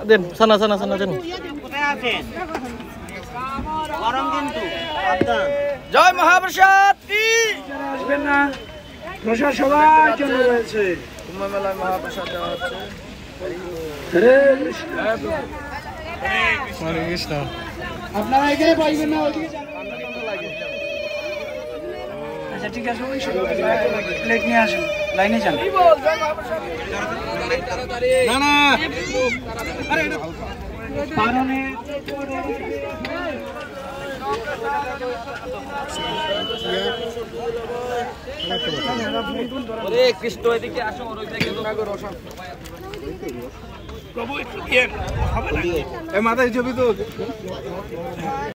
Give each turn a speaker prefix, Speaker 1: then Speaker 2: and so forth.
Speaker 1: দেন সানা সানা সানা দেন। জয় মহাপ্রসাদ কি আসবেন না? প্রসাদ সবার জন্য রয়েছে। কুম্ভ মেলায় মহাপ্রসাদ দেওয়া হচ্ছে। হরে কৃষ্ণ হরে কৃষ্ণ। আপনারা এখানে পাইবেন না, ওইদিকে আচ্ছা ঠিক আছে, ওই প্লেট নিয়ে আসুন, লাইনে যান। না না আরে পারনে হরে কৃষ্ণ। এদিকে আসো, ওই দিকে দোনা করো সব। প্রভু একটু দিয়ে হবে না, এই মাথায় ছবি তো।